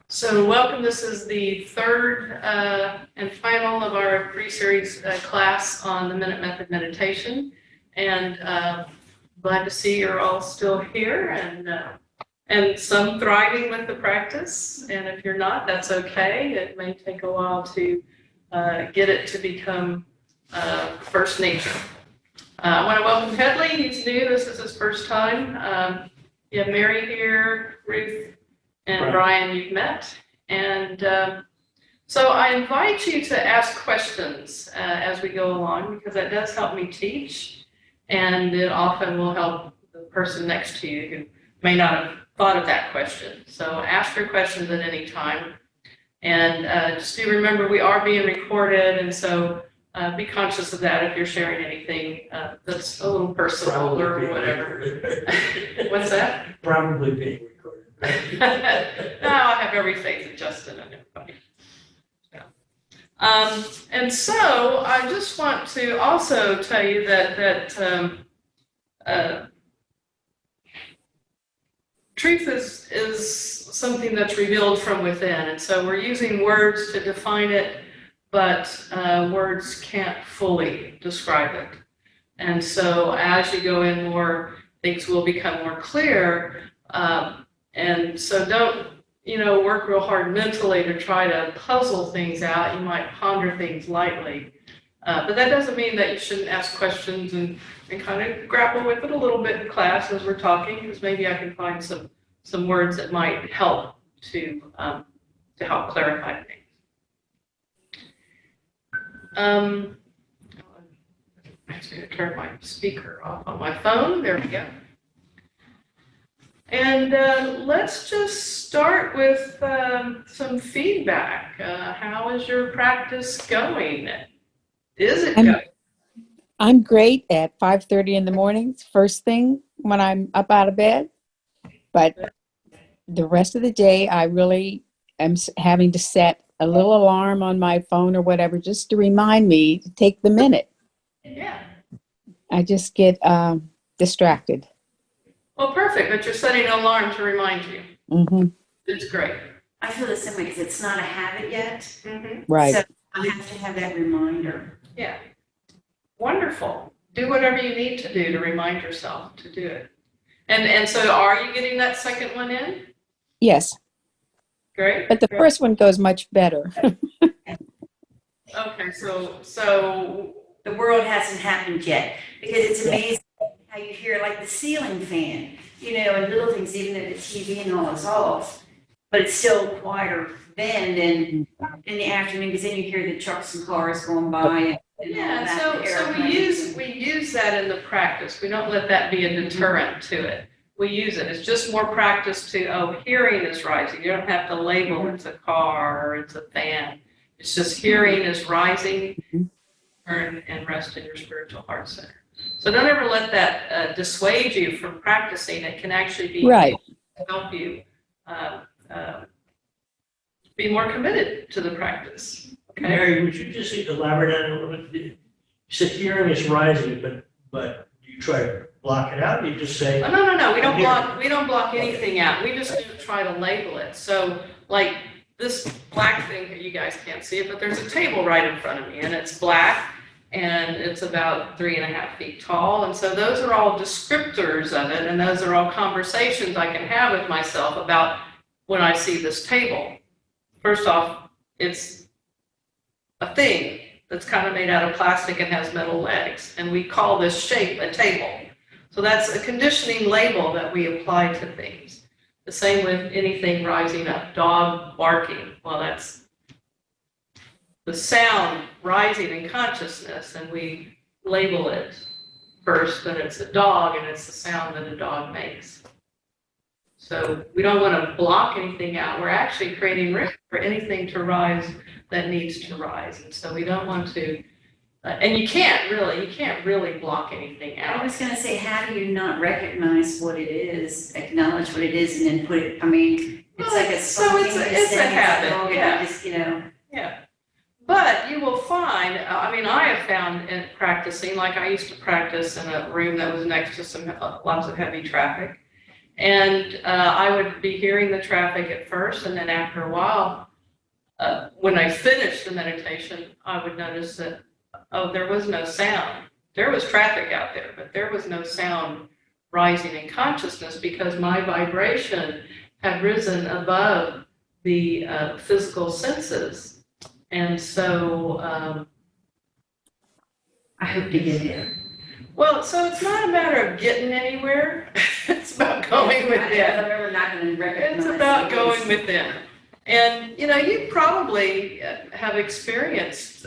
So welcome. This is the third and final of our three-series class on the Minute Method meditation. And glad to see you're all still here and some thriving with the practice. And if you're not, that's okay. It may take a while to get it to become first nature. I want to welcome Headley. He's new. This is his first time. You have Mary here, Ruth, and Brian you've met. And so I invite you to ask questions as we go along, because that does help me teach, and it often will help the person next to you who may not have thought of that question. So ask your questions at any time. And just do remember, we are being recorded, and so be conscious of that if you're sharing anything that's a little personal Probably or whatever. What's that? Probably being recorded. No, I have every faith in Justin and everybody. Yeah. And so I just want to also tell you that truth is something that's revealed from within, and so we're using words to define it, but words can't fully describe it. And so as you go in more, things will become more clear. And so don't, work real hard mentally to try to puzzle things out. You might ponder things lightly. But that doesn't mean that you shouldn't ask questions and kind of grapple with it a little bit in class as we're talking, because maybe I can find some words that might help to help clarify things. I'm just going to turn my speaker off on my phone. There we go. And let's just start with some feedback. How is your practice going? Is it going? I'm great at 5:30 in the morning, first thing when I'm up out of bed. But the rest of the day, I really am having to set a little alarm on my phone or whatever, just to remind me to take the minute. Yeah. I just get distracted. Well, perfect, but you're setting an alarm to remind you. Mm-hmm. It's great. I feel the same way, because it's not a habit yet. Mm-hmm. Right. So I have to have that reminder. Yeah. Wonderful. Do whatever you need to do to remind yourself to do it. And so are you getting that second one in? Yes. Great. But the first one goes much better. Okay, so The world hasn't happened yet, because it's amazing how you hear like the ceiling fan, and little things, even if the TV and all is off, but it's still quieter then than in the afternoon, because then you hear the trucks and cars going by. And yeah, all that, so we use that in the practice. We don't let that be a deterrent to it. We use it. It's just more practice to, hearing is rising. You don't have to label it's a car or it's a fan. It's just hearing is rising. Turn and rest in your spiritual heart center. So don't ever let that dissuade you from practicing. It can actually be Right. to help you be more committed to the practice. Okay? Mary, would you just elaborate on it a little bit? You said hearing is rising, but you try to block it out, you just say. Oh, no. We don't block anything out. We just don't try to label it. So like this black thing, you guys can't see it, but there's a table right in front of me, and it's black. And it's about 3.5 feet tall. And so those are all descriptors of it. And those are all conversations I can have with myself about when I see this table. First off, it's a thing that's kind of made out of plastic and has metal legs. And we call this shape a table. So that's a conditioning label that we apply to things. The same with anything rising up, dog barking. Well, that's the sound rising in consciousness, and we label it first that it's a dog, and it's the sound that a dog makes. So we don't want to block anything out. We're actually creating room for anything to rise that needs to rise. And so we don't want to, and you can't really block anything I out. was going to say, how do you not recognize what it is, acknowledge what it is, and then put it, it's like a So it's a habit, yeah. Just, Yeah. But you will find, I have found in practicing, like I used to practice in a room that was next to lots of heavy traffic. And I would be hearing the traffic at first, and then after a while, when I finished the meditation, I would notice that, oh, there was no sound. There was traffic out there, but there was no sound rising in consciousness because my vibration had risen above the physical senses. And so I hope to get there. well, so it's not a matter of getting anywhere. It's about going within. We're not going to recognize. It's about going within. And, you probably have experienced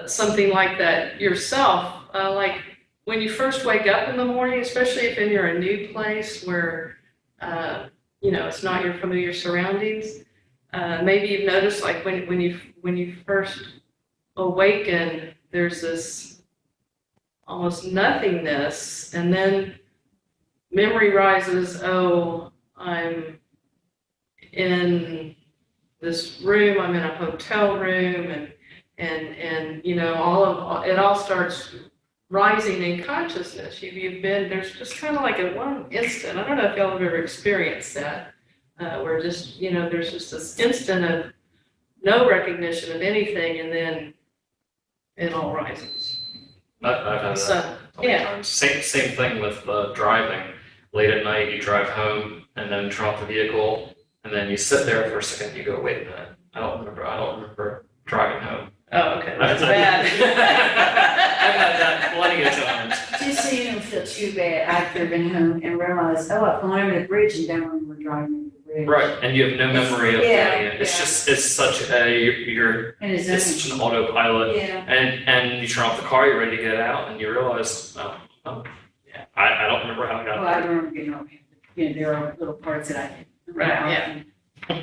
something like that yourself. Like when you first wake up in the morning, especially if you're in a new place where, it's not your familiar surroundings. Maybe you've noticed like when you first awaken, there's this almost nothingness, and then memory rises, oh, I'm in this room, I'm in a hotel room, and it all starts rising in consciousness. There's just kind of like a one instant, I don't know if y'all have ever experienced that, where just, there's just this instant of no recognition of anything, and then it all rises. I've had So, that many times. Same thing with driving. Late at night, you drive home and then turn off the vehicle, and then you sit there for a second. And you go, wait a minute, I don't remember driving home. Oh, okay, that's bad. I've had that plenty of times. Just so you don't feel too bad, I've driven home and realized, oh, I've gone over the bridge and don't remember driving over the bridge. Right, and you have no memory of Yeah, doing it. It's yeah. just it's such And it's such an autopilot. yeah. And you turn off the car, you're ready to get out, and you realize, yeah, I don't remember how I got Well, I there. remember, there are little parts that I. Right, yeah.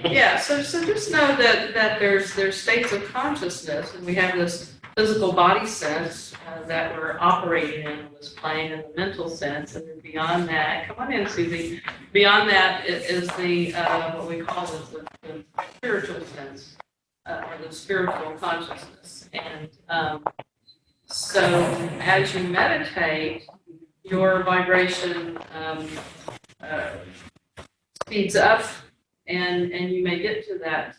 Yeah, so just know that there's states of consciousness, and we have this physical body sense that we're operating in, this plane in the mental sense, and then beyond that, come on in, Susie. Beyond that is the what we call the spiritual sense, or the spiritual consciousness. And so as you meditate, your vibration speeds up, and you may get to that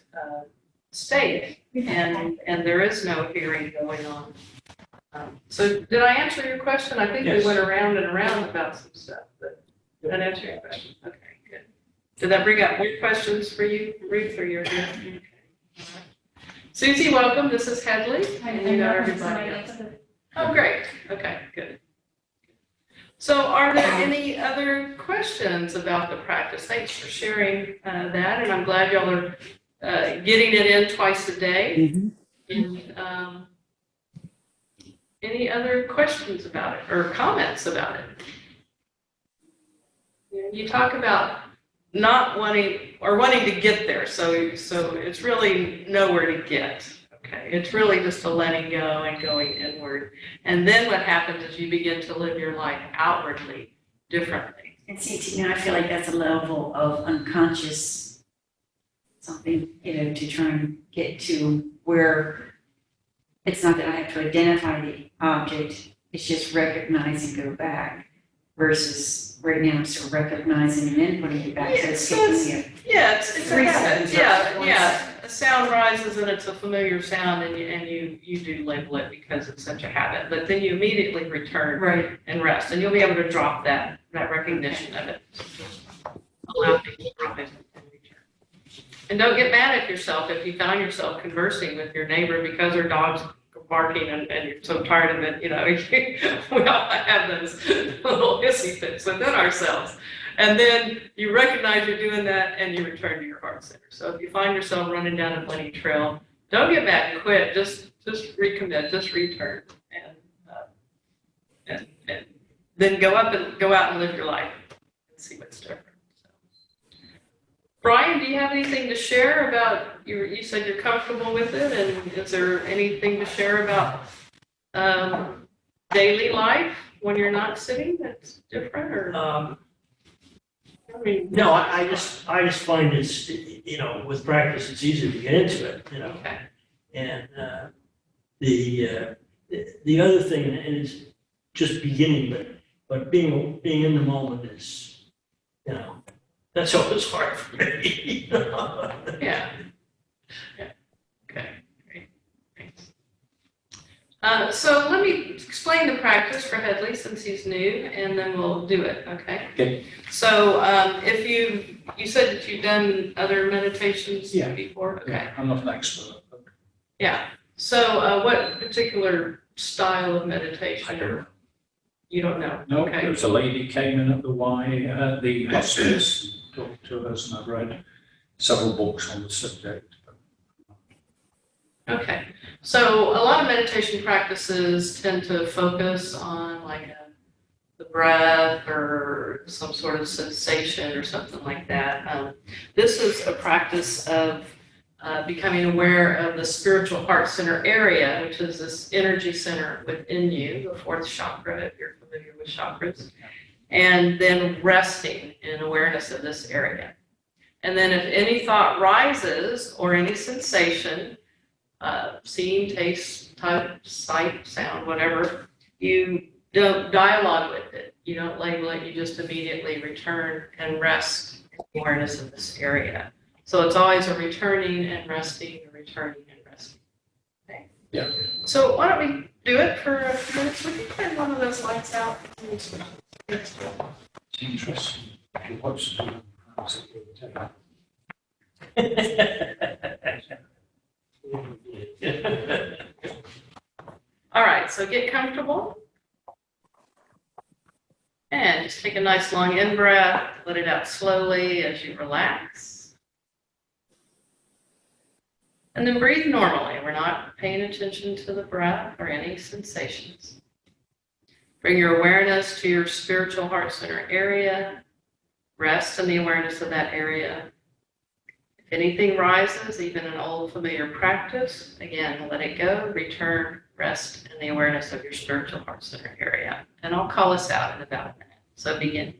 state, and there is no hearing going on. So did I answer your question? I think we Yes. went around and around about some stuff, but did that answer your question? Okay, good. Did that bring up more questions for you, Ruth, or you're good? Okay. All right. Susie, welcome. This is Headley, and you got everybody else. Oh, great. Okay, good. So are there any other questions about the practice? Thanks for sharing that, and I'm glad y'all are getting it in twice a day. Mhm. And any other questions about it or comments about it? You talk about not wanting or wanting to get there, so it's really nowhere to get. Okay, it's really just a letting go and going inward. And then what happens is you begin to live your life outwardly differently. And see, I feel like that's a level of unconscious something, to try and get to where it's not that I have to identify the object, it's just recognize and go back versus right now I'm still recognizing and then putting it back. So it's Yeah, taking me Yeah, it's a Three habit. seconds. Yeah. A sound rises and it's a familiar sound, and you do label it because it's such a habit. But then you immediately return right. and rest, and you'll be able to drop that recognition of it. Allow things to drop it and return. And don't get mad at yourself if you find yourself conversing with your neighbor because her dog's barking and you're so tired of it. We all have those little hissy fits within ourselves. And then you recognize you're doing that and you return to your heart center. So if you find yourself running down a bunny trail, don't get mad and quit. Just recommit, just return, and then go out and live your life and see what's different. So. Brian, do you have anything to share about you said you're comfortable with it, and is there anything to share about daily life when you're not sitting that's different, or? No, I just find it's, with practice, it's easy to get into it, Okay. And the other thing, and it's just beginning, but being in the moment is You know, that's always hard for me. Yeah. Yeah. Okay, great, thanks. So let me explain the practice for Headley since he's new, and then we'll do it, okay? Okay. So if you said that you've done other meditations Yeah. before? Okay. Yeah, I'm not an expert, but Yeah. So what particular style of meditation? I don't know. You don't know? No, Okay. there was a lady came in at the hospice, talked to us, and I've read several books on the subject. Okay, so a lot of meditation practices tend to focus on the breath or some sort of sensation or something like that. This is a practice of becoming aware of the spiritual heart center area, which is this energy center within you, the fourth chakra, if you're familiar with chakras, and then resting in awareness of this area. And then if any thought rises or any sensation, seeing, taste, touch, sight, sound, whatever, you don't dialogue with it. You don't label it. You just immediately return and rest in awareness of this area. So it's always a returning and resting, and returning and resting. Okay. Yeah. So why don't we do it for a few minutes? We can turn one of those lights out. It's interesting. What's All right, so get comfortable. And just take a nice long in breath, let it out slowly as you relax. And then breathe normally. We're not paying attention to the breath or any sensations. Bring your awareness to your spiritual heart center area. Rest in the awareness of that area. If anything rises, even an old familiar practice, again, let it go, return, rest in the awareness of your spiritual heart center area. And I'll call us out in about a minute. So begin.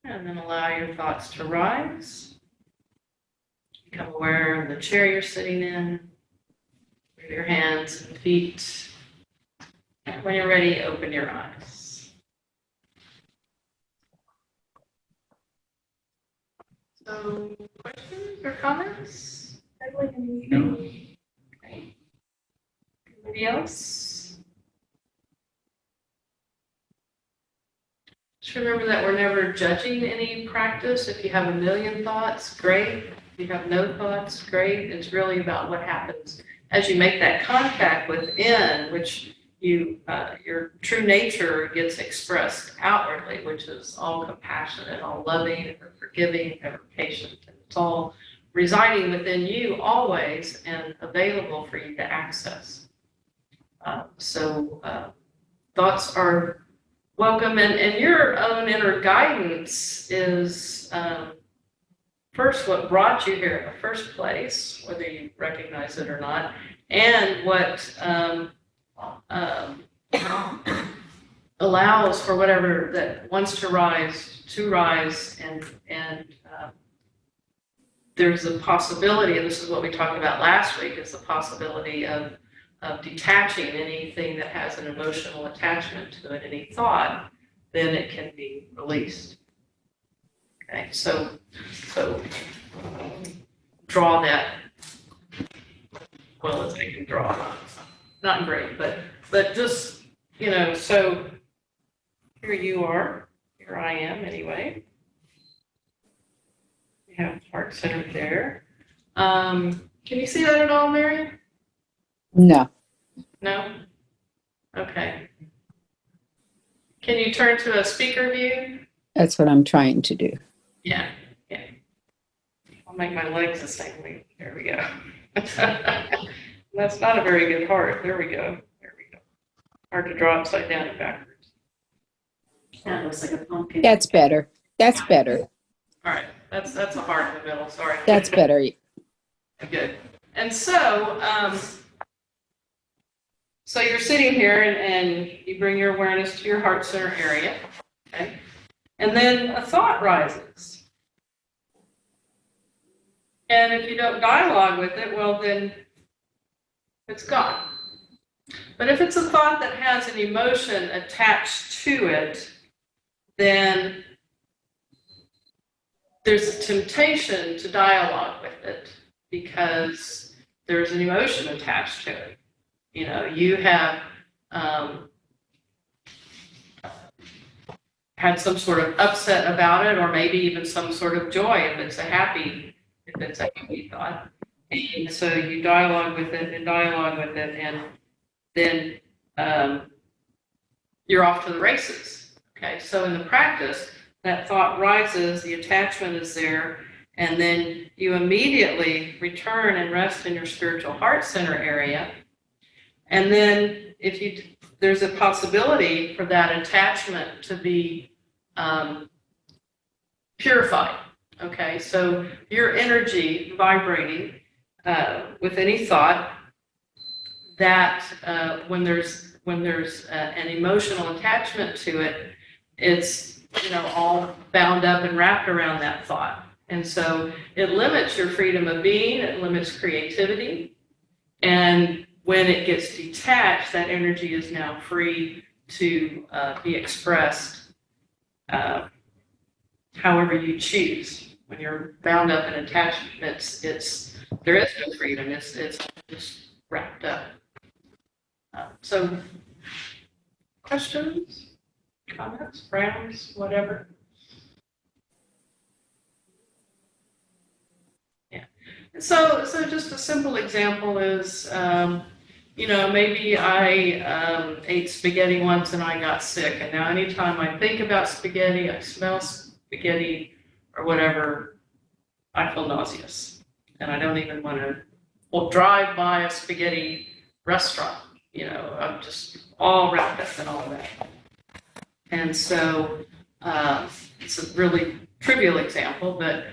And then allow your thoughts to rise. Become aware of the chair you're sitting in, your hands and feet. And when you're ready, open your eyes. So, questions or comments? No. Okay. Anybody else? Just remember that we're never judging any practice. If you have a million thoughts, great. If you have no thoughts, great. It's really about what happens as you make that contact within, which your true nature gets expressed outwardly, which is all compassionate, all loving, ever forgiving, ever patient. And it's all residing within you always and available for you to access. Thoughts are welcome, and your own inner guidance is first what brought you here in the first place, whether you recognize it or not, and what allows for whatever that wants to rise and there's a possibility, and this is what we talked about last week, is the possibility of detaching anything that has an emotional attachment to it, any thought, then it can be released. Okay, so draw that well as I can draw. Not great, but just, so here you are, here I am anyway. We have heart center there. Can you see that at all, Mary? No, No? Okay. Can you turn to a speaker view? that's what I'm trying to do. Yeah. I'll make my legs the same way. There we go. That's not a very good heart. There we go. Hard to draw upside down and backwards. That looks like a pumpkin. That's better. That's better. All right. That's a heart in the middle. Sorry. That's better. Good. And so, so you're sitting here and you bring your awareness to your heart center area, okay? And then a thought rises. And if you don't dialogue with it, well, then it's gone. But if it's a thought that has an emotion attached to it, then there's a temptation to dialogue with it because there's an emotion attached to it. You have had some sort of upset about it, or maybe even some sort of joy if it's a happy thought. And so you dialogue with it, and then you're off to the races. Okay, so in the practice, that thought rises, the attachment is there, and then you immediately return and rest in your spiritual heart center area. And then there's a possibility for that attachment to be purified. Okay, so your energy vibrating with any thought that when there's an emotional attachment to it, it's all bound up and wrapped around that thought. And so it limits your freedom of being, it limits creativity. And when it gets detached, that energy is now free to be expressed however you choose. When you're bound up in attachments, there is no freedom. It's just wrapped up. So, questions, comments, frowns, whatever. Yeah. So just a simple example is, maybe I ate spaghetti once and I got sick, and now anytime I think about spaghetti, I smell spaghetti or whatever, I feel nauseous, and I don't even want to drive by a spaghetti restaurant. I'm just all wrapped up in all that. And so it's a really trivial example, but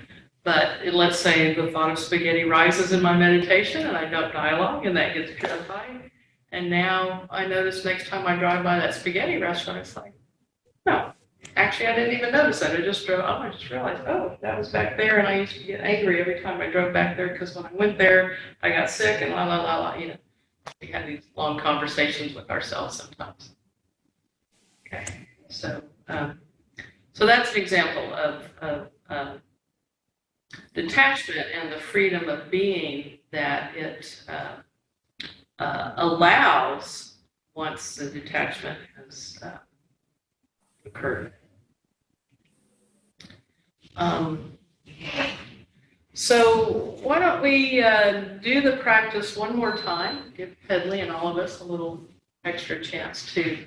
let's say the thought of spaghetti rises in my meditation and I don't dialogue and that gets purified. And now I notice next time I drive by that spaghetti restaurant, it's like, no, actually I didn't even notice that. I just realized, that was back there, and I used to get angry every time I drove back there because when I went there, I got sick and la la la la, We have these long conversations with ourselves sometimes. Okay, so that's an example of detachment and the freedom of being that it allows once the detachment has occurred. So why don't we do the practice one more time, give Pedley and all of us a little extra chance to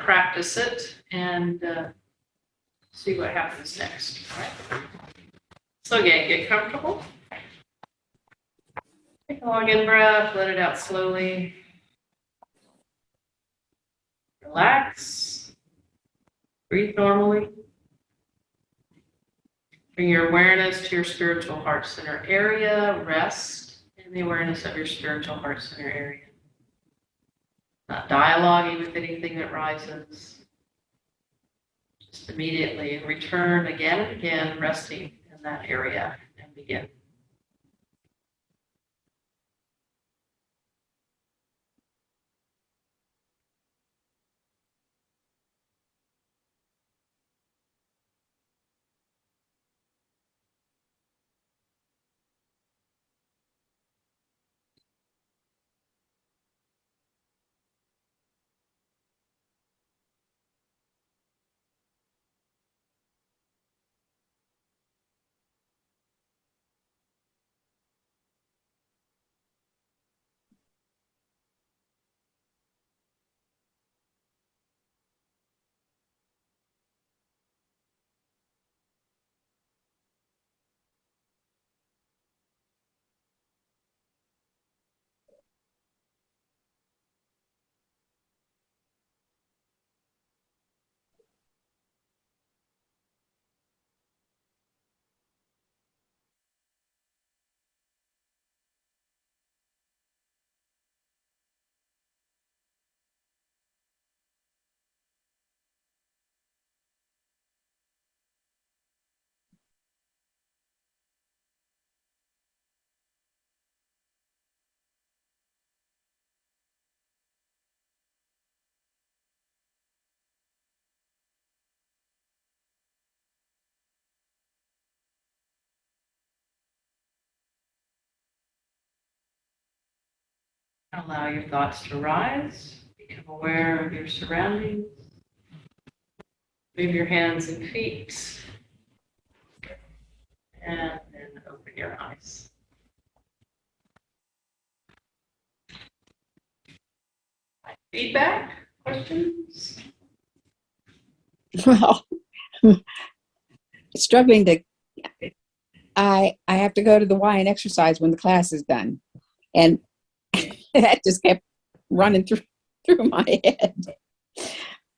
practice it and see what happens next. All right? So again, get comfortable. Take a long in breath, let it out slowly. Relax. Breathe normally. Bring your awareness to your spiritual heart center area. Rest in the awareness of your spiritual heart center area. Not dialoguing with anything that rises. Just immediately return again and again, resting in that area, and begin. Allow your thoughts to rise. Become aware of your surroundings. Move your hands and feet. And then open your eyes. Feedback? Questions? Well, struggling to, I have to go to the Y and exercise when the class is done. And that just kept running through my head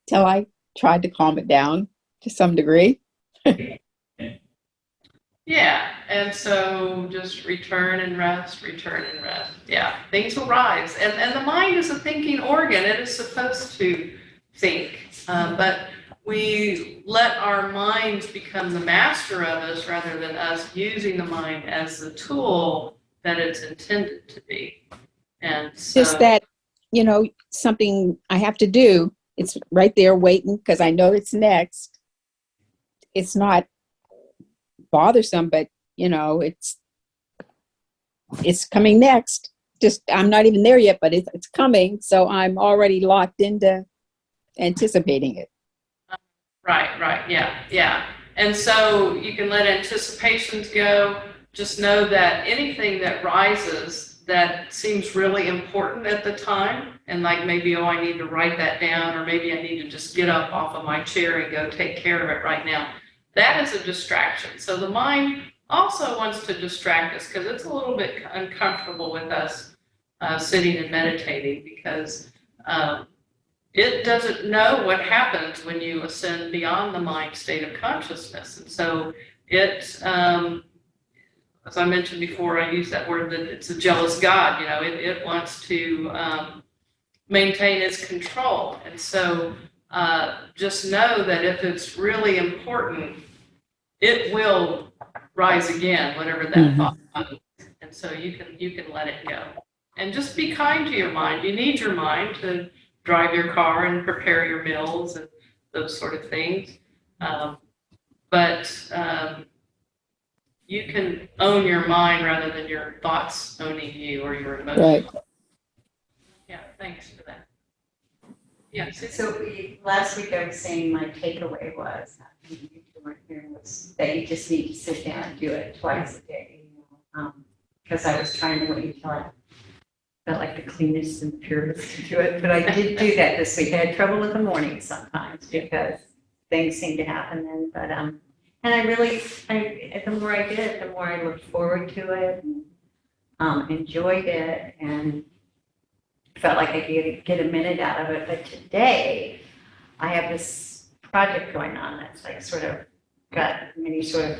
till I tried to calm it down to some degree. Yeah, and so just return and rest, return and rest. Yeah, things will rise. And the mind is a thinking organ. It is supposed to think. But we let our minds become the master of us rather than us using the mind as the tool that it's intended to be. And so, Just that, something I have to do, it's right there waiting because I know it's next. It's not bothersome, but it's coming next. Just I'm not even there yet, but it's coming. So I'm already locked into anticipating it. right, yeah. And so you can let anticipations go. Just know that anything that rises that seems really important at the time, and like maybe, I need to write that down, or maybe I need to just get up off of my chair and go take care of it right now. That is a distraction. So the mind also wants to distract us because it's a little bit uncomfortable with us sitting and meditating because it doesn't know what happens when you ascend beyond the mind state of consciousness. And so it, as I mentioned before, I use that word that it's a jealous God. It wants to maintain its control. And so just know that if it's really important, it will rise again, whatever that thought is. And so you can let it go. And just be kind to your mind. You need your mind to drive your car and prepare your meals and those sort of things. But you can own your mind rather than your thoughts owning you or your emotions. Right. Yeah, thanks for that. Yeah. So last week I was saying my takeaway was, that you just need to sit down and do it twice a day. Because I was trying to wait until I felt like the cleanest and purest to do it. But I did do that this week. I had trouble with the morning sometimes because things seem to happen then. But and the more I did it, the more I looked forward to it, and, enjoyed it, and felt like I could get a minute out of it. But today, I have this project going on that's like sort of got many sort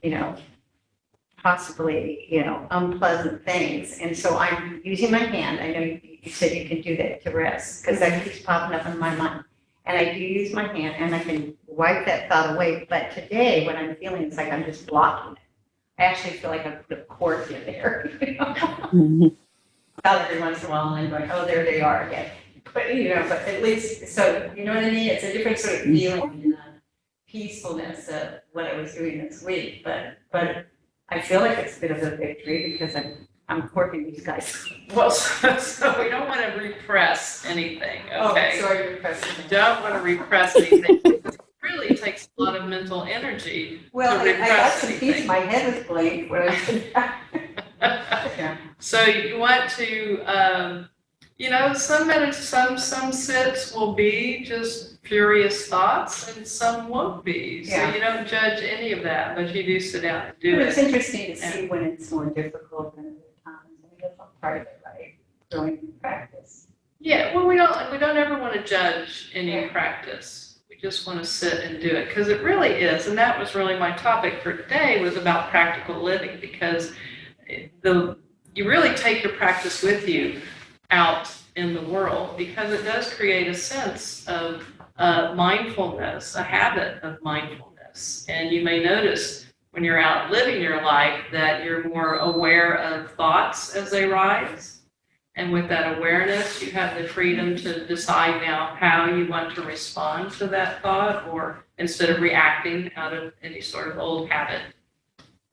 of, possibly, unpleasant things. And so I'm using my hand. I know you said you can do that to rest because that keeps popping up in my mind. And I do use my hand and I can wipe that thought away. But today, what I'm feeling is like I'm just blocking it. I actually feel like I put a cork in there. About every once in a while, and I'm going, oh, there they are again. But, but at least, so, you know what I mean? It's a different sort of feeling and peacefulness of what I was doing this week. But I feel like it's a bit of a victory because I'm corking these guys. Well, so we don't want to repress anything, okay? Oh, sorry, repressing. Don't want to repress anything. It really takes a lot of mental energy Well, to I got repress some peace. anything. My head was blank when I was yeah. So you want to, some sits will be just furious thoughts and some won't be. So Yeah. you don't judge any of that, but you do sit down and do But it's it. interesting to see when it's more difficult than other times. I mean, that's all part of it, right? Growing in practice. Yeah, well, we don't ever want to judge any Yeah. practice. We just want to sit and do it because it really is. And that was really my topic for today was about practical living because you really take your practice with you out in the world because it does create a sense of mindfulness, a habit of mindfulness. And you may notice when you're out living your life that you're more aware of thoughts as they rise. And with that awareness, you have the freedom to decide now how you want to respond to that thought or instead of reacting out of any sort of old habit.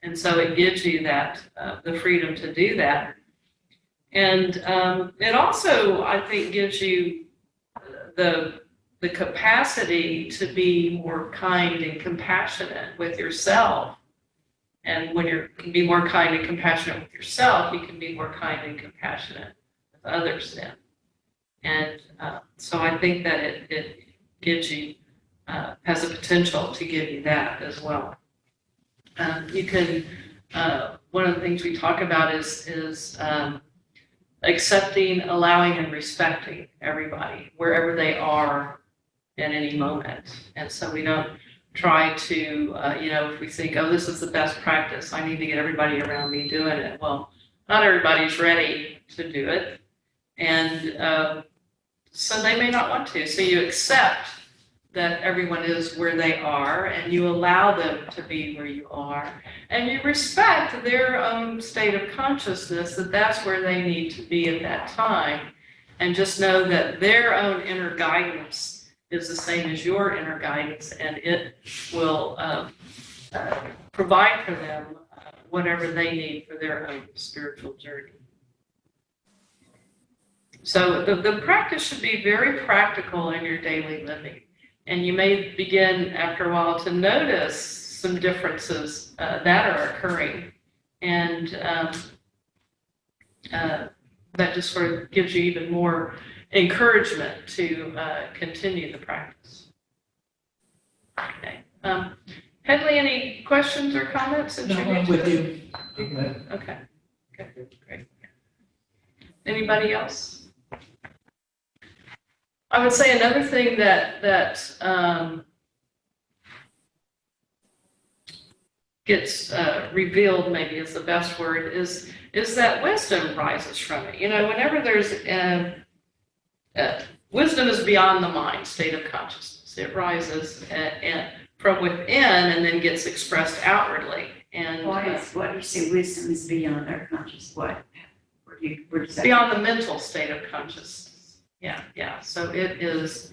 And so it gives you that, the freedom to do that. And it also, I think, gives you the capacity to be more kind and compassionate with yourself. And when you can be more kind and compassionate with yourself, you can be more kind and compassionate with others then. And so I think that it gives you, has a potential to give you that as well. You can, one of the things we talk about is accepting, allowing, and respecting everybody wherever they are at any moment. And so we don't try to, if we think, oh, this is the best practice, I need to get everybody around me doing it. Well, not everybody's ready to do it. And so they may not want to. So you accept that everyone is where they are, and you allow them to be where you are, and you respect their own state of consciousness, that that's where they need to be at that time, and just know that their own inner guidance is the same as your inner guidance, and it will provide for them whatever they need for their own spiritual journey. So the practice should be very practical in your daily living. And you may begin after a while to notice some differences that are occurring. And that just sort of gives you even more encouragement to continue the practice. Okay. Hedley, any questions or comments? No, I'm with you. Okay. Okay, great. Anybody else? I would say another thing that gets revealed, maybe is the best word, is that wisdom rises from it. Whenever there's wisdom is beyond the mind state of consciousness. It rises from within and then gets expressed outwardly. And What do you say wisdom is beyond our conscious? What? Where does that beyond the mental state of consciousness. Yeah. So it is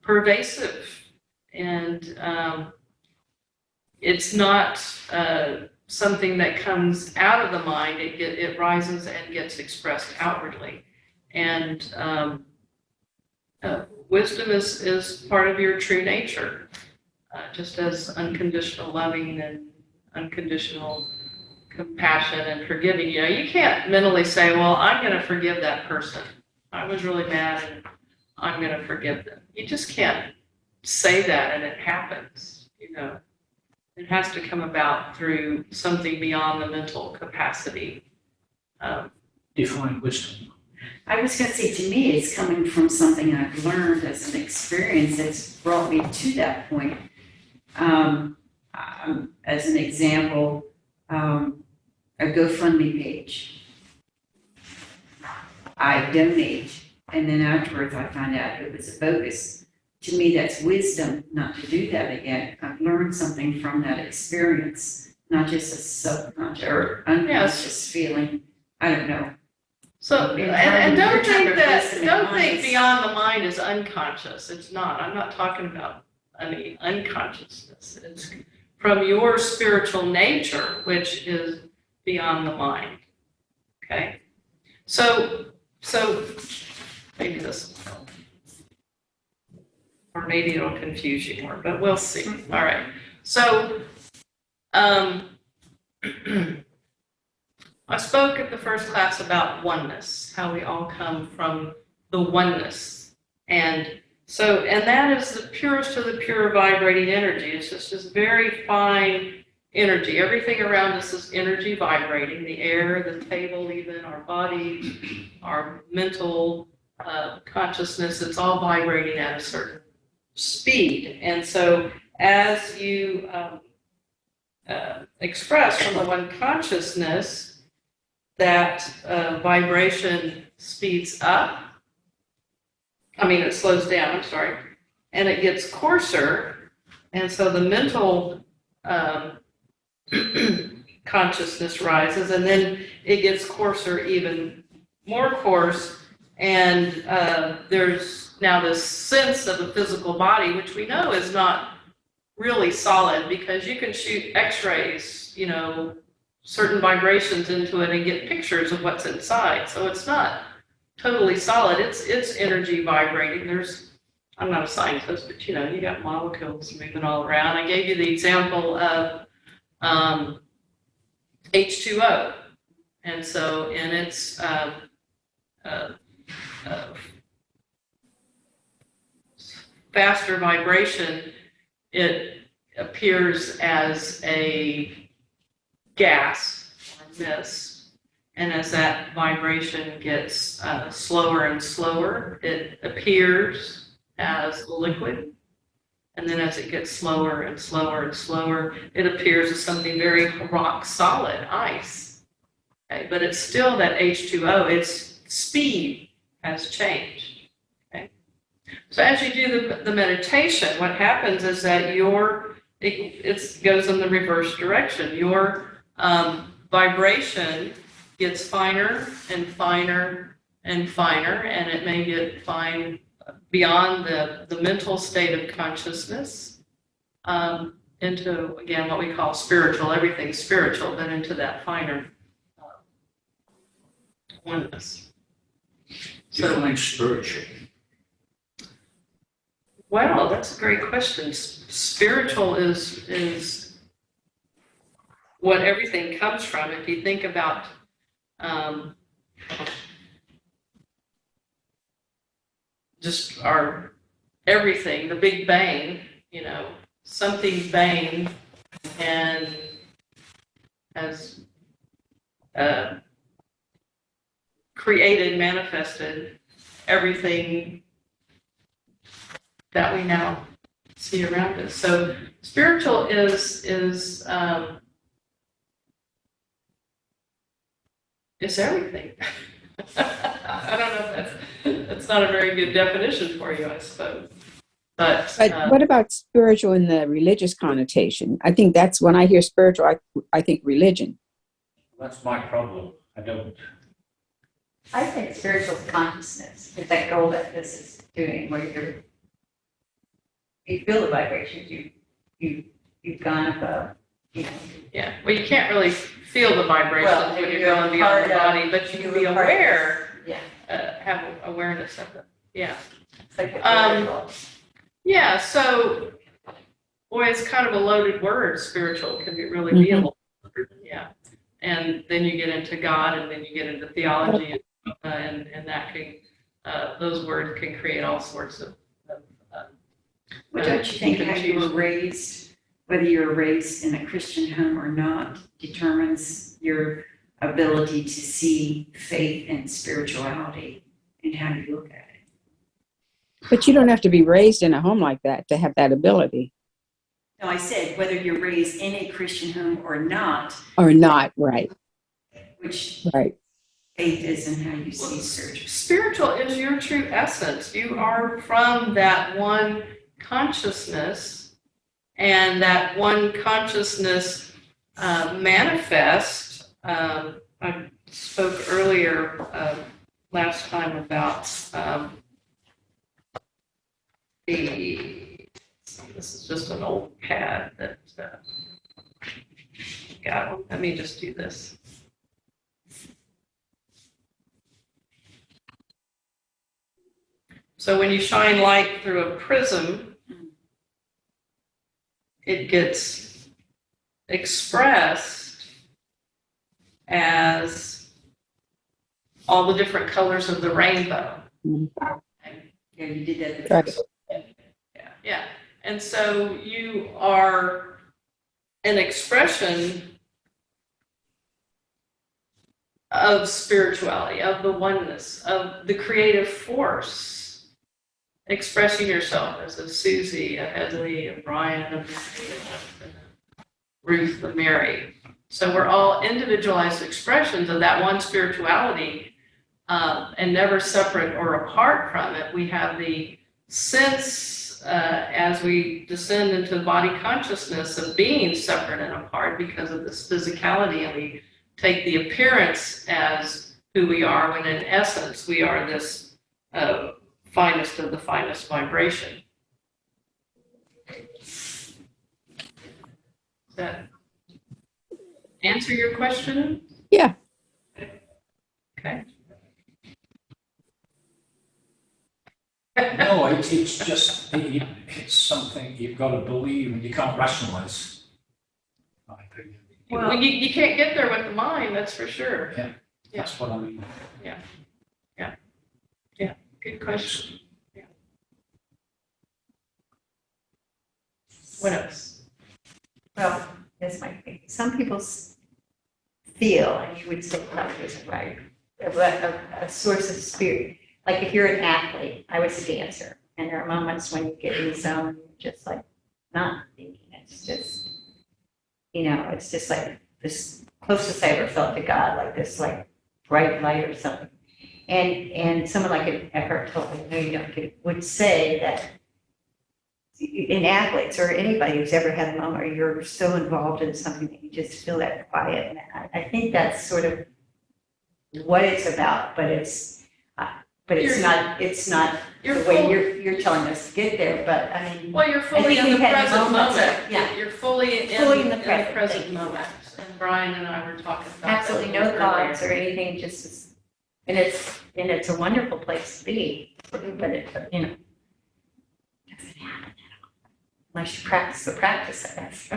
pervasive, and it's not something that comes out of the mind. It rises and gets expressed outwardly, and wisdom is part of your true nature, just as unconditional loving and unconditional compassion and forgiving. You can't mentally say, well, I'm going to forgive that person. I was really mad and I'm going to forgive them. You just can't say that and it happens. It has to come about through something beyond the mental capacity. Define wisdom. I was going to say, to me, it's coming from something I've learned as an experience that's brought me to that point. As an example, a GoFundMe page. I donate, and then afterwards I find out it was a bogus. To me, that's wisdom not to do that again. I've learned something from that experience, not just a subconscious or unconscious feeling. I don't know. So, and don't think beyond the mind is unconscious. It's not. I'm not talking about any unconsciousness. It's from your spiritual nature, which is beyond the mind. Okay? So maybe this will help. Or maybe it'll confuse you more, but we'll see. All right. So I spoke at the first class about oneness, how we all come from the oneness. And that is the purest of the pure vibrating energy. It's just this very fine energy. Everything around us is energy vibrating. The air, the table, even our body, our mental consciousness, it's all vibrating at a certain speed. And so as you express from the one consciousness, that vibration speeds up. It slows down, I'm sorry, and it gets coarser. And so the mental consciousness rises, and then it gets coarser, even more coarse. And there's now this sense of a physical body, which we know is not really solid, because you can shoot x-rays, certain vibrations into it and get pictures of what's inside. So it's not totally solid. It's energy vibrating. I'm not a scientist, but you got molecules moving all around. I gave you the example of H2O. And so in its faster vibration, it appears as a gas or mist. And as that vibration gets slower and slower, it appears as a liquid. And then as it gets slower and slower and slower, it appears as something very rock solid, ice. Okay, but it's still that H2O, its speed has changed. Okay? So as you do the meditation, what happens is that it goes in the reverse direction. Your vibration gets finer and finer and finer, and it may get fine beyond the mental state of consciousness into, again, what we call spiritual. Everything's spiritual, but into that finer oneness. Define spiritual. Well, that's a great question. Spiritual is what everything comes from. If you think about just our everything, the Big Bang, something bang and has created, manifested everything that we now see around us. So spiritual is everything. I don't know if that's not a very good definition for you, I suppose. But what about spiritual in the religious connotation? I think that's when I hear spiritual, I think religion. That's my problem. I think spiritual consciousness is that goal that this is doing, where you feel the vibrations, you've gone above, yeah, well, you can't really feel the vibrations Well, when you're you're going beyond the part of- body, but you can you're be part of aware, Yeah. have awareness of it. Yeah. It's like a Um, Yeah, so, boy, it's kind of a loaded word, spiritual. It can really be a Mhm. little, yeah. And then you get into God, and then you get into theology, and that can, those words can create all sorts of Well, don't you think how you were confusion. raised, whether you were raised in a Christian home or not, determines your ability to see faith and spirituality and how you look at it? But you don't have to be raised in a home like that to have that ability. No, I said whether you're raised in a Christian home or not, Or not, right, which right. faith is and how you see spiritual. Spiritual is your true essence. You are from that one consciousness, and that one consciousness manifests. I spoke earlier last time about this is just an old pad that got. Let me just do this. So when you shine light through a prism, it gets expressed as all the different colors of the rainbow. Mhm. Yeah, you did that. Right. Yeah. And so you are an expression of spirituality, of the oneness, of the creative force, expressing yourself as a Susie, a Headley, a Brian, a Mary, a Ruth, a Mary. So we're all individualized expressions of that one spirituality, and never separate or apart from it. We have the sense as we descend into the body consciousness of being separate and apart because of this physicality, and we take the appearance as who we are, when in essence we are this finest of the finest vibration. answer your question? Yeah. Okay. No, it's just, it's something you've got to believe and you can't rationalize. I think. Well, you can't get there with the mind, that's for sure. Yeah, that's what I mean. Good question. Yeah. What else? Well, this might be, some people feel, and you would say love isn't right, a source of spirit. Like if you're an athlete, I was a dancer, and there are moments when you get in the zone, you're just like not thinking. It's just, it's just like this closest I ever felt to God, like this like bright light or something. And someone like an Eckhart Tolle, no, you don't, would say that in athletes or anybody who's ever had a moment where you're so involved in something that you just feel that quiet. And I think that's sort of what it's about, but it's not You're the way full- you're telling us to get there, but I mean. Well, you're fully think in the we've had present moments moment. of- yeah. You're fully in the present moment. And Brian and I were talking about that. Absolutely no thoughts or anything, just, and it's a wonderful place to be, but it, doesn't happen unless you practice the practice, I guess.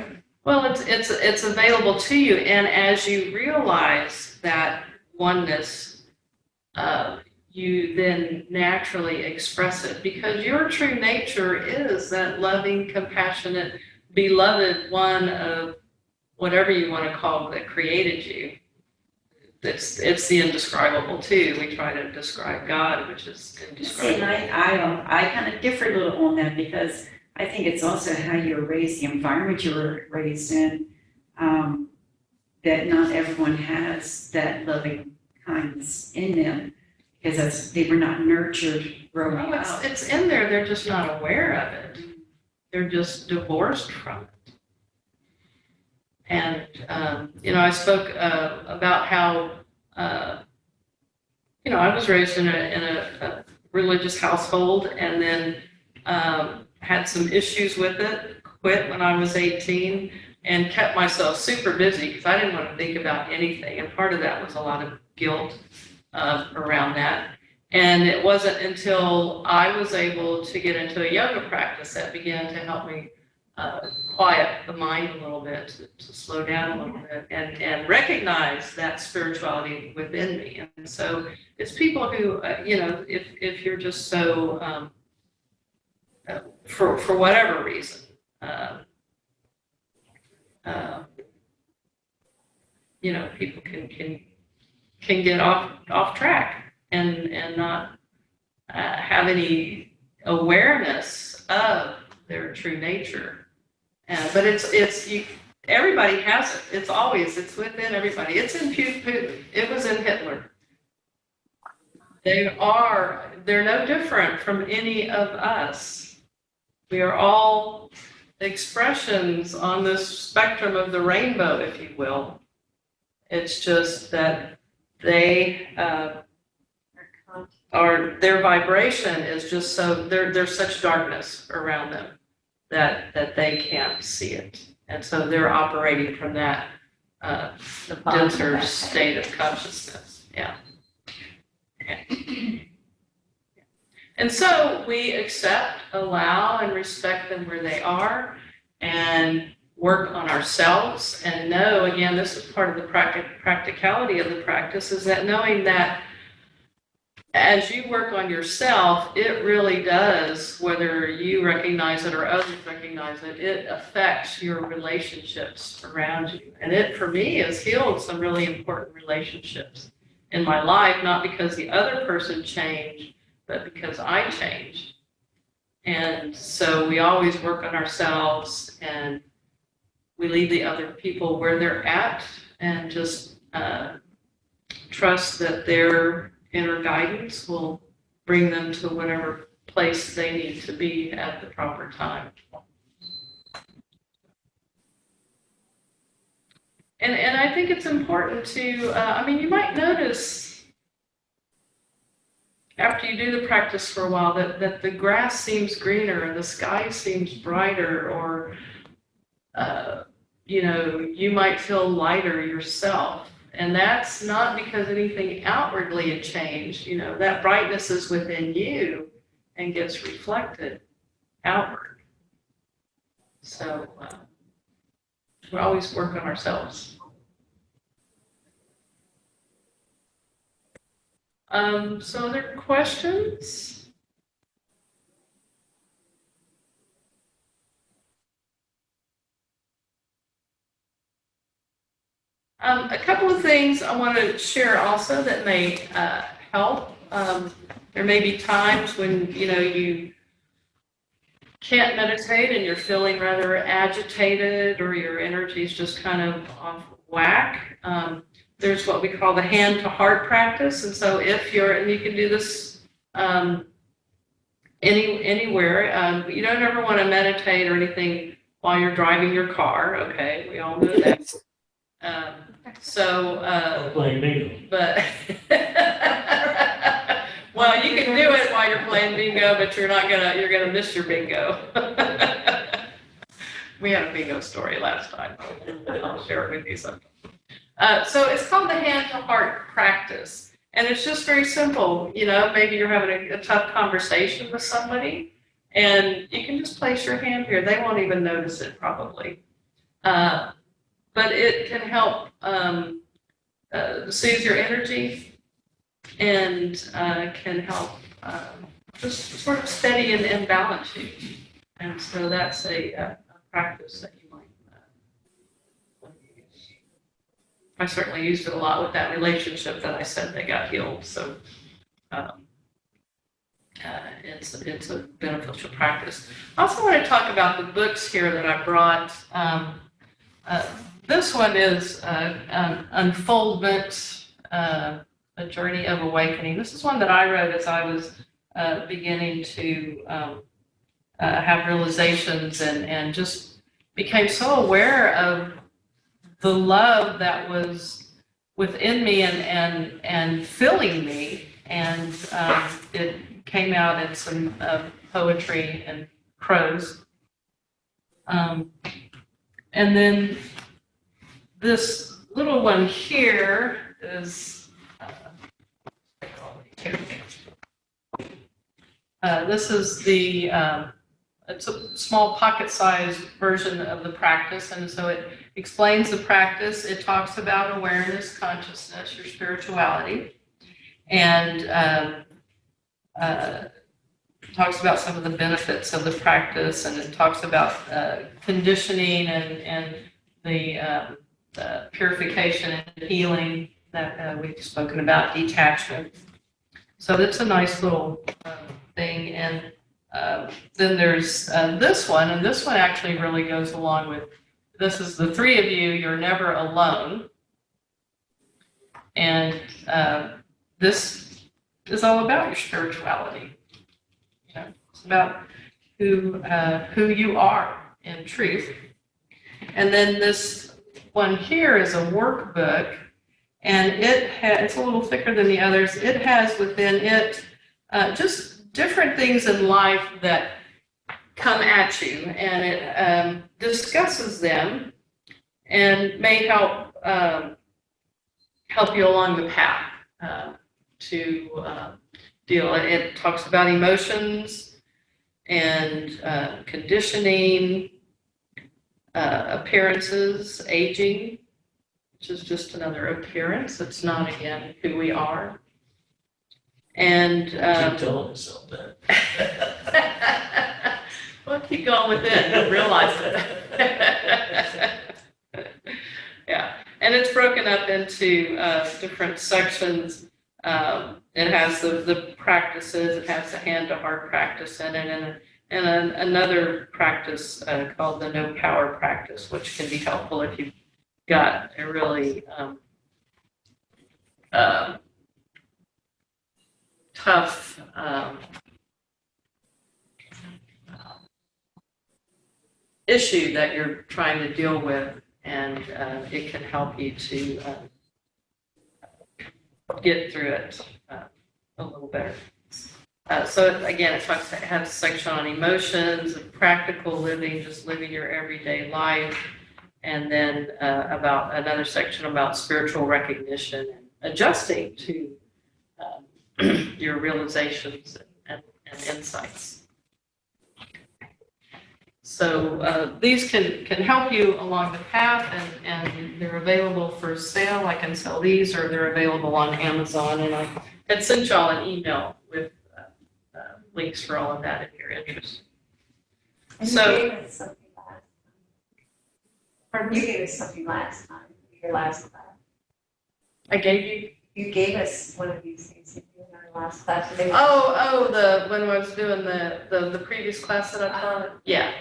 Well, it's available to you, and as you realize that oneness, you then naturally express it because your true nature is that loving, compassionate, beloved one of whatever you want to call that created you. It's the indescribable too. We try to describe God, which is See, indescribable. I kind of differ a little on that because I think it's also how you were raised, the environment you were raised in, that not everyone has that loving kindness in them because they were not nurtured growing Well, up. it's in there. They're just not aware of it. They're just divorced from it. And, I spoke about how, I was raised in a religious household and then had some issues with it, quit when I was 18 and kept myself super busy because I didn't want to think about anything. And part of that was a lot of guilt around that. And it wasn't until I was able to get into a yoga practice that began to help me quiet the mind a little bit, to slow down a little bit, and recognize that spirituality within me. And so it's people who, if you're just so, for whatever reason, people can get off track and not have any awareness of their true nature. But everybody has it. It's within everybody. It's in Putin. It was in Hitler. They're no different from any of us. We are all expressions on this spectrum of the rainbow, if you will. It's just that their vibration is just so, there's such darkness around them that they can't see it. And so they're operating from that denser state of consciousness. Yeah. And so we accept, allow, and respect them where they are and work on ourselves and know, again, this is part of the practicality of the practice, is that knowing that as you work on yourself, it really does, whether you recognize it or others recognize it, it affects your relationships around you. And it, for me, has healed some really important relationships in my life, not because the other person changed, but because I changed. And so we always work on ourselves and we leave the other people where they're at and just trust that their inner guidance will bring them to whatever place they need to be at the proper time. And I think it's important to, you might notice after you do the practice for a while that the grass seems greener and the sky seems brighter, or you might feel lighter yourself. And that's not because anything outwardly had changed. That brightness is within you and gets reflected outward. So we always work on ourselves. So other questions? A couple of things I want to share also that may help. There may be times when, you can't meditate and you're feeling rather agitated or your energy is just kind of off whack. There's what we call the hand to heart practice. And so and you can do this anywhere. You don't ever want to meditate or anything while you're driving your car. Okay, we all know that. Playing bingo. But well, you can do it while you're playing bingo, but you're gonna miss your bingo. We had a bingo story last time. I'll share it with you sometime. So it's called the hand to heart practice. And it's just very simple. Maybe you're having a tough conversation with somebody and you can just place your hand here. They won't even notice it probably. But it can help soothe your energy and can help just sort of steady and balance you. And so that's a practice that you might use. I certainly used it a lot with that relationship that I said they got healed. So it's a beneficial practice. I also want to talk about the books here that I brought. This one is Unfoldment, A Journey of Awakening. This is one that I wrote as I was beginning to have realizations and just became so aware of the love that was within me and filling me. And it came out in some poetry and prose. And then this little one here is, this is it's a small pocket-sized version of the practice, and so it explains the practice. It talks about awareness, consciousness, your spirituality, and talks about some of the benefits of the practice, and it talks about conditioning and the purification and healing that we've spoken about, detachment. So that's a nice little thing. And then there's this one, and this one actually really goes along with, this is the three of you, you're never alone. And this is all about your spirituality. It's about who you are in truth. And then this one here is a workbook, and it's a little thicker than the others. It has within it just different things in life that come at you, and it discusses them and may help you along the path to deal. It talks about emotions and conditioning, appearances, aging, which is just another appearance. It's not, again, who we are. And Keep telling yourself that. well, keep going with it. You'll realize it. Yeah, and it's broken up into different sections. It has the practices. It has the hand-to-heart practice in it, and another practice called the no power practice, which can be helpful if you've got a really tough issue that you're trying to deal with, and it can help you to get through it a little better. So again, it has a section on emotions and practical living, just living your everyday life, And then about another section about spiritual recognition and adjusting to your realizations and insights. So these can help you along the path, and they're available for sale. I can sell these, or they're available on Amazon. And I had sent y'all an email with links for all of that if you're interested. And So- you gave us something last time. You gave us something last time, your last class. I gave you. You gave us one of these things in our last class. Maybe- When I was doing the previous class that I taught. Yeah.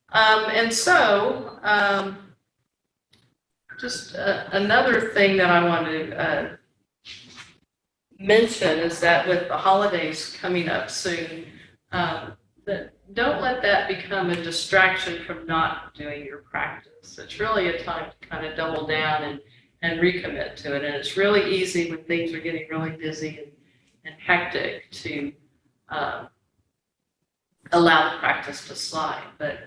And so, just another thing that I want to mention is that with the holidays coming up soon, that don't let that become a distraction from not doing your practice. It's really a time to kind of double down and recommit to it. And it's really easy when things are getting really busy and hectic to allow the practice to slide. But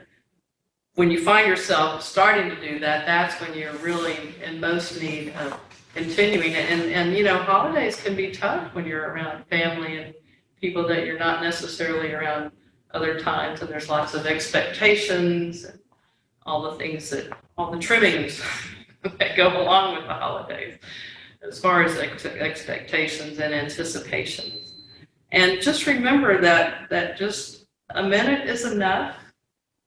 when you find yourself starting to do that, that's when you're really in most need of continuing it. And you know, holidays can be tough when you're around family and people that you're not necessarily around other times, and there's lots of expectations and all the trimmings that go along with the holidays as far as expectations and anticipations. And just remember that just a minute is enough,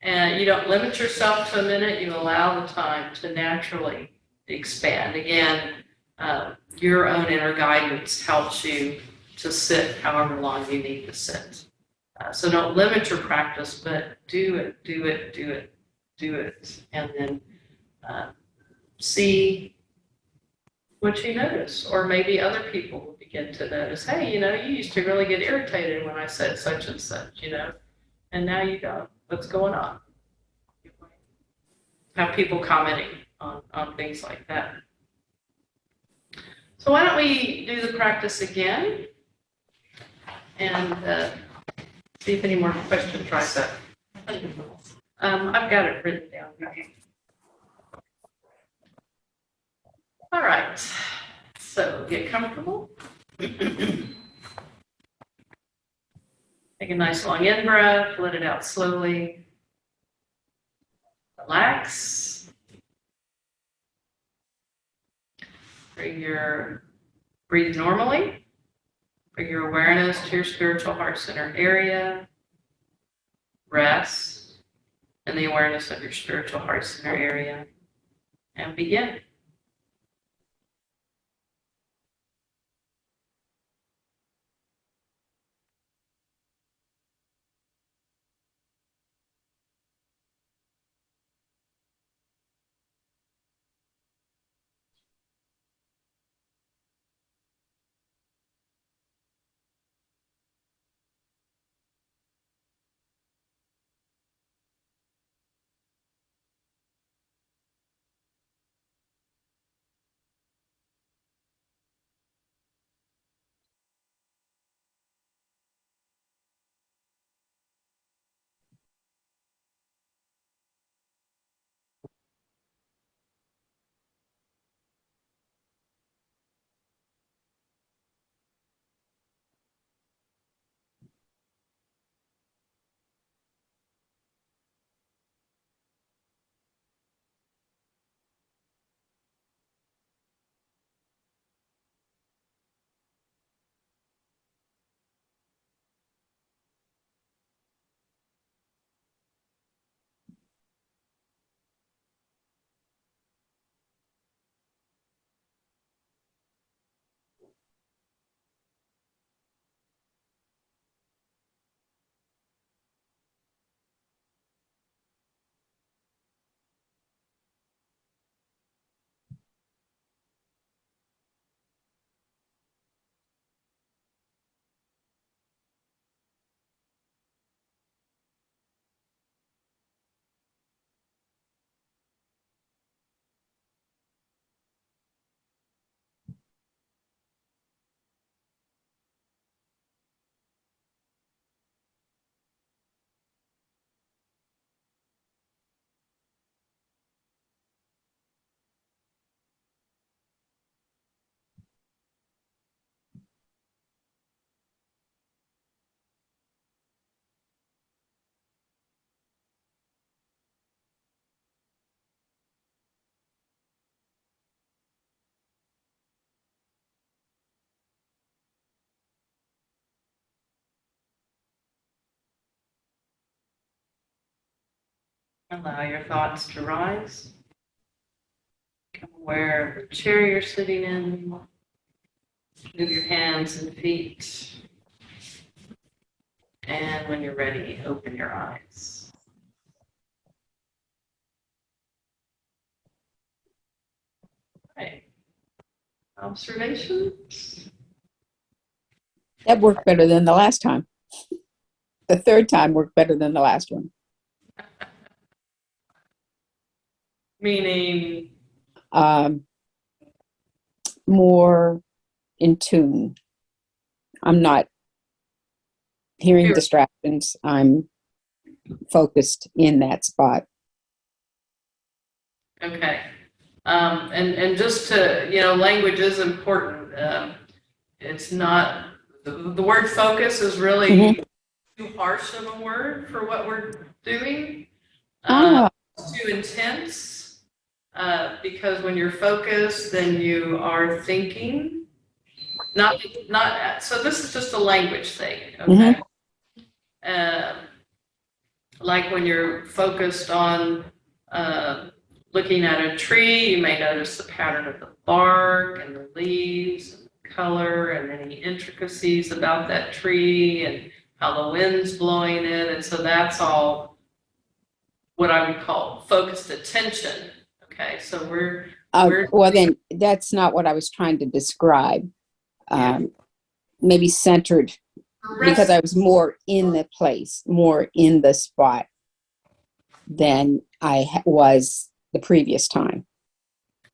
and you don't limit yourself to a minute, you allow the time to naturally expand. Again, your own inner guidance helps you to sit however long you need to sit. So don't limit your practice, but do it, and then see what you notice. Or maybe other people will begin to notice, hey, you know, you used to really get irritated when I said such and such, you know, and now you don't. What's going on? Have people commenting on things like that. So why don't we do the practice again and see if any more questions rise up. I've got it written down. All right, so get comfortable. Take a nice long in breath, let it out slowly. Relax. Breathe normally. Bring your awareness to your spiritual heart center area. Rest in the awareness of your spiritual heart center area. And begin. Allow your thoughts to rise. Become aware of the chair you're sitting in. Move your hands and feet. And when you're ready, open your eyes. Right. Observations? That worked better than the last time. The third time worked better than the last one. Meaning, More in tune. I'm not hearing Here. distractions. I'm focused in that spot. okay. And just to, language is important. It's not, the word focus is really too harsh of a word for what we're doing. Ah, It's too intense, because when you're focused, then you are thinking. So this is just a language thing, okay? Like when you're focused on looking at a tree, you may notice the pattern of the bark and the leaves and the color and any intricacies about that tree and how the wind's blowing it. And so that's all what I would call focused attention. Okay, so we're well, then that's not what I was trying to describe. Maybe centered, because I was more in the place, more in the spot than I was the previous time.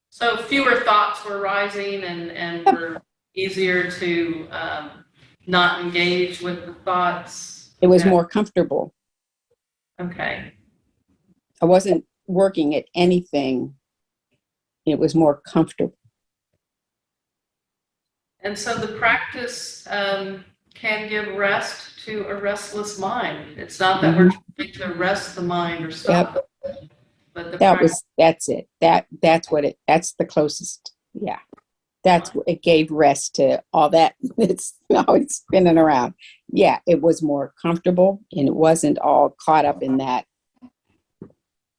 So fewer thoughts were rising and were easier to not engage with the thoughts. It was more comfortable. Okay. I wasn't working at anything. It was more comfortable. And so the practice can give rest to a restless mind. It's not that we're trying to rest the mind or stop. But That's it. That's the closest. Yeah. That's what it gave rest to all that. It's always spinning around. Yeah. It was more comfortable and it wasn't all caught up in that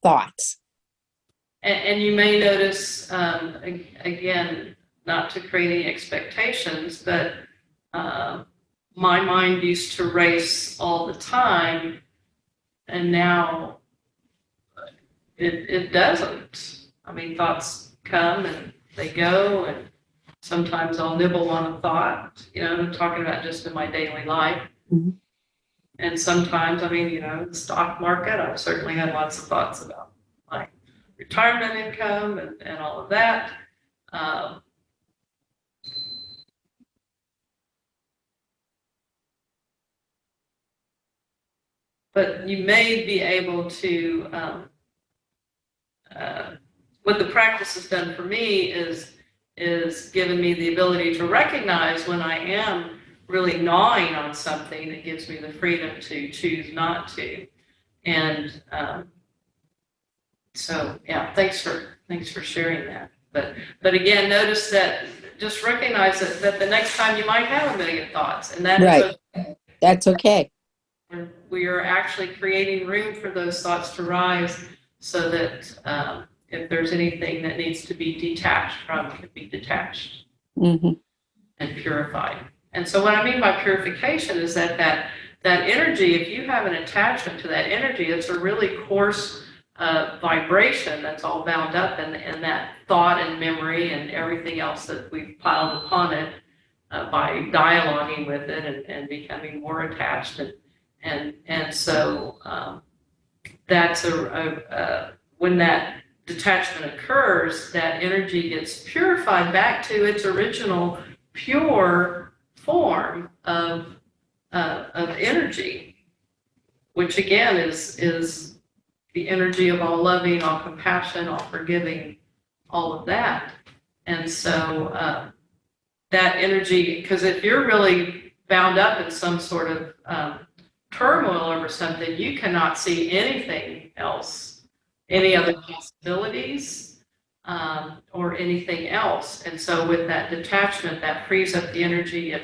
thoughts. And you may notice, again, not to create any expectations, but my mind used to race all the time, and now it doesn't. I mean, thoughts come and they go, and sometimes I'll nibble on a thought, I'm talking about just in my daily life. Mhm. And sometimes, the stock market, I've certainly had lots of thoughts about my retirement income and all of that. But you may be able to, what the practice has done for me is given me the ability to recognize when I am really gnawing on something. It gives me the freedom to choose not to. And so, yeah, thanks for sharing that. But again, notice that, just recognize that the next time you might have a million thoughts, and that Right. is okay. That's okay. We are actually creating room for those thoughts to rise so that if there's anything that needs to be detached from, it can be detached and purified. And so what I mean by purification is that energy, if you have an attachment to that energy, it's a really coarse vibration that's all bound up in that thought and memory and everything else that we've piled upon it by dialoguing with it and becoming more attached. And so that's when that detachment occurs, that energy gets purified back to its original pure form of energy, which again is the energy of all loving, all compassion, all forgiving, all of that. And so that energy, because if you're really bound up in some sort of turmoil over something, you cannot see anything else, any other possibilities, or anything else. And so with that detachment, that frees up the energy. It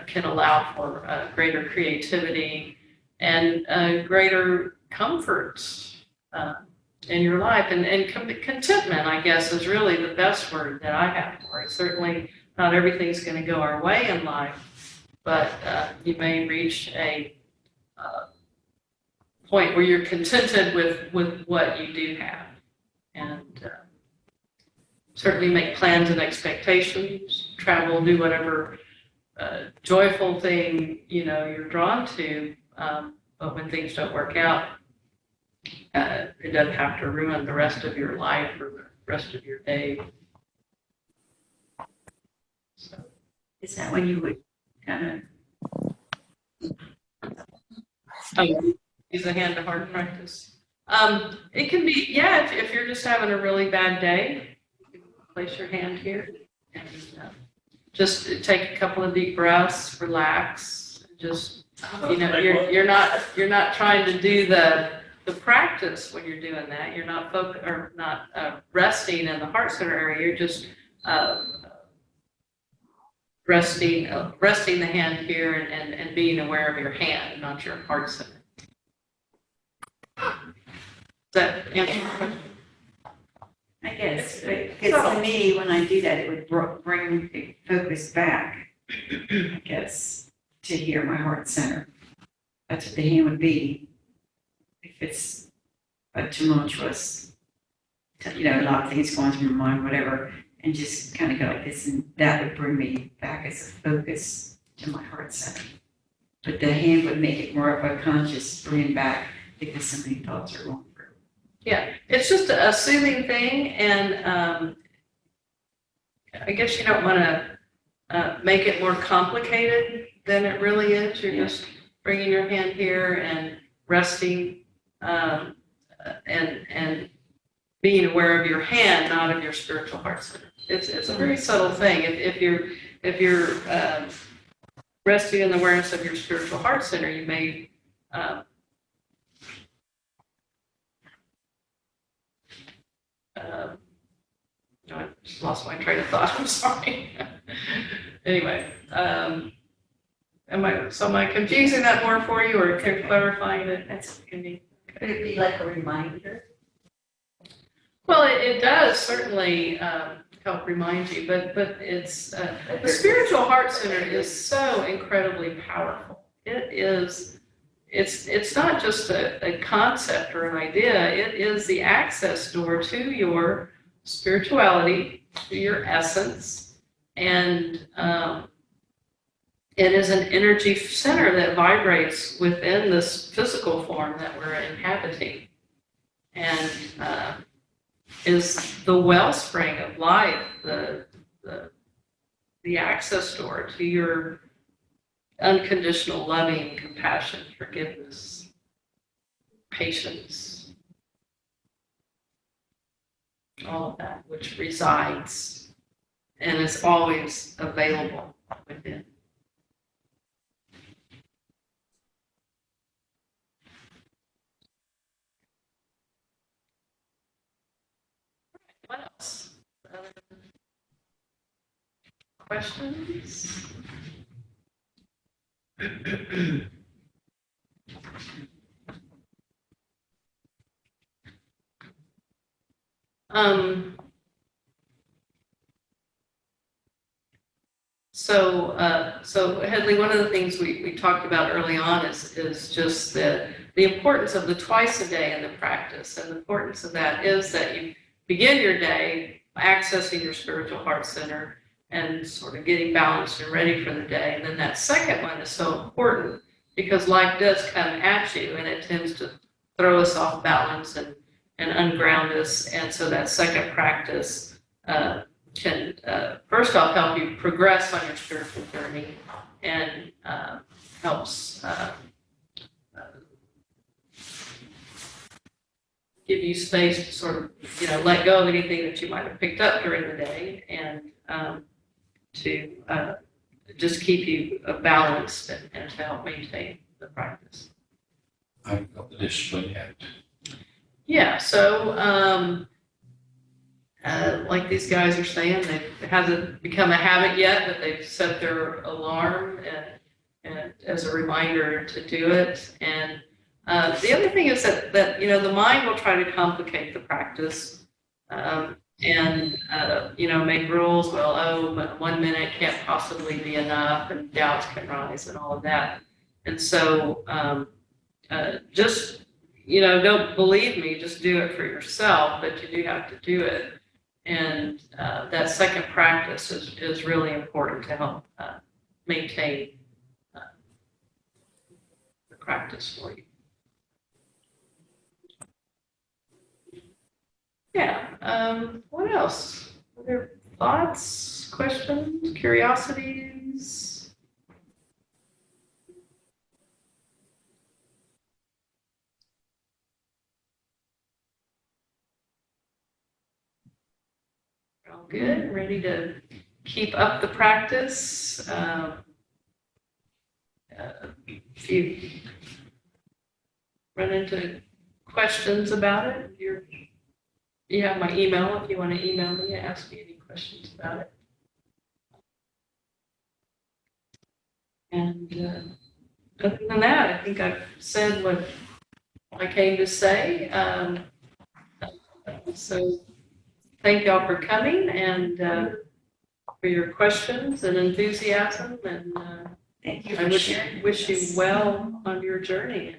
can allow for greater creativity and greater comfort in your life. And contentment, I guess, is really the best word that I have for it. Certainly, not everything's going to go our way in life, but you may reach a point where you're contented with what you do have. And certainly make plans and expectations, travel, do whatever joyful thing, you're drawn to. But when things don't work out, it doesn't have to ruin the rest of your life or the rest of your day. So, Is that when you would kind use a hand to heart practice. It can be, if you're just having a really bad day, you can place your hand here and just take a couple of deep breaths, relax, and just, you're not trying to do the practice when you're doing that. You're not resting in the heart center area. You're just resting the hand here and being aware of your hand, not your heart center. Does that answer your question? I guess, because to me, when I do that, it would bring the focus back, I guess, to hear my heart center. That's what the hand would be. If it's a tumultuous, a lot of things going through my mind, whatever, and just kind of go like this, and that would bring me back as a focus to my heart center. But the hand would make it more of a conscious bringing back because so many thoughts are going through. Yeah, it's just a soothing thing, and I guess you don't want to make it more complicated than it really is. You're just bringing your hand here and resting, and being aware of your hand, not of your spiritual heart center. It's a very subtle thing. If you're resting in the awareness of your spiritual heart center, you may I just lost my train of thought. I'm sorry. Anyway, am I confusing that more for you, or clarifying it? That's what you need. Could it be like a reminder? Well, it does certainly help remind you, but it's the spiritual heart center is so incredibly powerful. It's not just a concept or an idea. It is the access door to your spirituality, to your essence, and it is an energy center that vibrates within this physical form that we're inhabiting, and is the wellspring of life, the access door to your unconditional loving, compassion, forgiveness, patience, all of that, which resides and is always available within. What else? Questions? So Hedley, one of the things we talked about early on is just the importance of the twice a day in the practice. And the importance of that is that you begin your day accessing your spiritual heart center and sort of getting balanced and ready for the day. And then that second one is so important because life does come at you and it tends to throw us off balance and unground us. And so that second practice can first off help you progress on your spiritual journey and helps give you space to sort of let go of anything that you might have picked up during the day and to just keep you balanced and to help maintain the practice. I haven't got the discipline yet. Yeah, so like these guys are saying, it hasn't become a habit yet, but they've set their alarm and as a reminder to do it. And The other thing is that, you know, the mind will try to complicate the practice. And, you know, make rules, well, oh, but 1 minute can't possibly be enough, and doubts can rise and all of that. And so, just, you know, don't believe me, just do it for yourself, but you do have to do it. And that second practice is really important to help maintain the practice for you. Yeah, what else? Other thoughts, questions, curiosities? All good, ready to keep up the practice. If you run into questions about it, you have my email if you want to email me and ask me any questions about it. And other than that, I think I've said what I came to say. So thank y'all for coming and for your questions and enthusiasm. And Thank you I for sharing. wish you well on your journey.